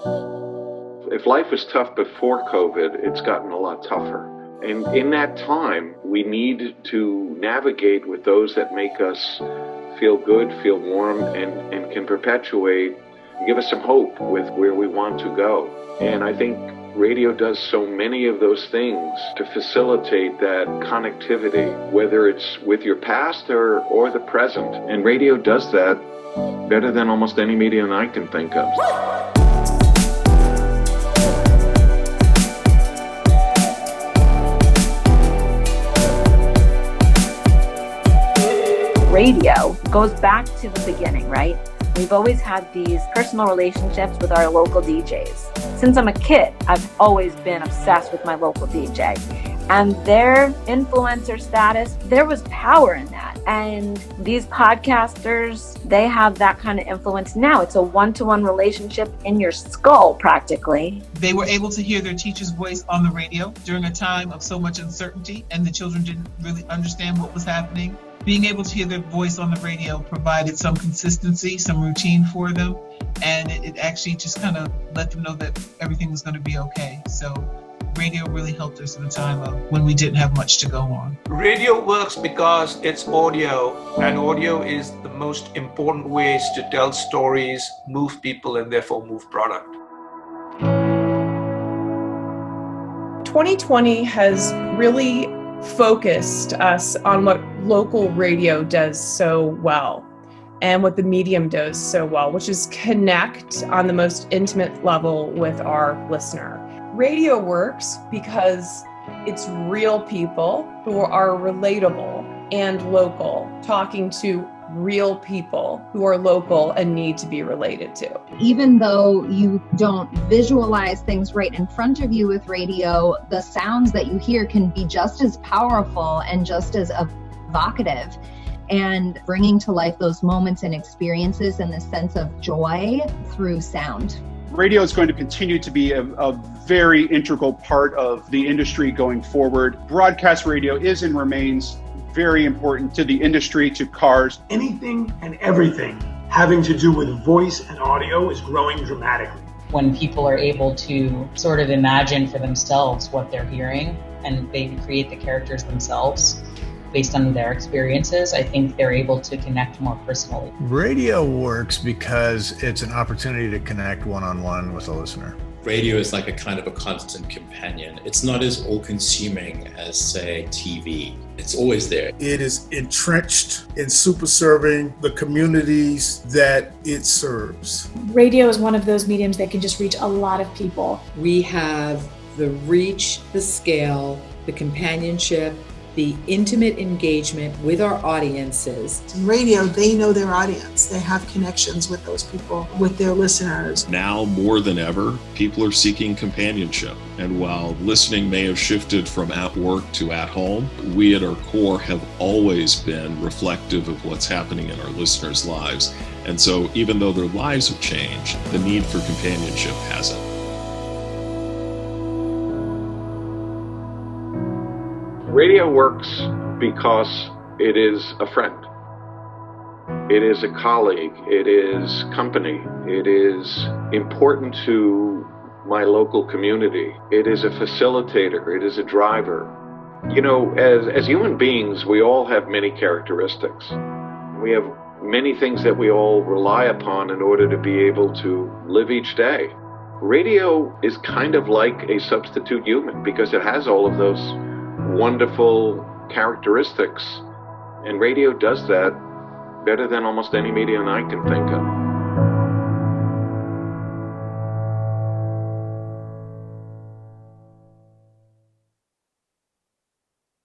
If life was tough before COVID, it's gotten a lot tougher. And in that time, we need to navigate with those that make us feel good, feel warm, and can perpetuate, give us some hope with where we want to go. And I think radio does so many of those things to facilitate that connectivity, whether it's with your past or the present. And radio does that better than almost any medium I can think of. Radio goes back to the beginning, right? We've always had these personal relationships with our local DJs. Since I'm a kid, I've always been obsessed with my local DJ. And their influencer status, there was power in that. And these podcasters, they have that kind of influence now. It's a one-to-one relationship in your skull, practically. They were able to hear their teacher's voice on the radio during a time of so much uncertainty, and the children didn't really understand what was happening. Being able to hear their voice on the radio provided some consistency, some routine for them, and it actually just kind of let them know that everything was going to be okay. So radio really helped us in a time of when we didn't have much to go on. Radio works because it's audio, and audio is the most important ways to tell stories, move people, and therefore move product. 2020 has really focused us on what local radio does so well and what the medium does so well, which is connect on the most intimate level with our listener. Radio works because it's real people who are relatable and local, talking to real people who are local and need to be related to. Even though you don't visualize things right in front of you with radio, the sounds that you hear can be just as powerful and just as evocative, and bringing to life those moments and experiences and the sense of joy through sound. Radio is going to continue to be a very integral part of the industry going forward. Broadcast radio is and remains very important to the industry, to cars. Anything and everything having to do with voice and audio is growing dramatically. When people are able to sort of imagine for themselves what they're hearing and they create the characters themselves based on their experiences, I think they're able to connect more personally. Radio works because it's an opportunity to connect one-on-one with a listener. Radio is like a kind of a constant companion. It's not as all-consuming as, say, TV. It's always there. It is entrenched in super serving the communities that it serves. Radio is one of those mediums that can just reach a lot of people. We have the reach, the scale, the companionship, the intimate engagement with our audiences. In radio, they know their audience. They have connections with those people, with their listeners. Now more than ever, people are seeking companionship. And while listening may have shifted from at work to at home, we at our core have always been reflective of what's happening in our listeners' lives. And so even though their lives have changed, the need for companionship hasn't. Radio works because it is a friend. It is a colleague. It is company. It is important to my local community. It is a facilitator. It is a driver. You know, as human beings, we all have many characteristics. We have many things that we all rely upon in order to be able to live each day. Radio is kind of like a substitute human because it has all of those wonderful characteristics, and radio does that better than almost any medium I can think of.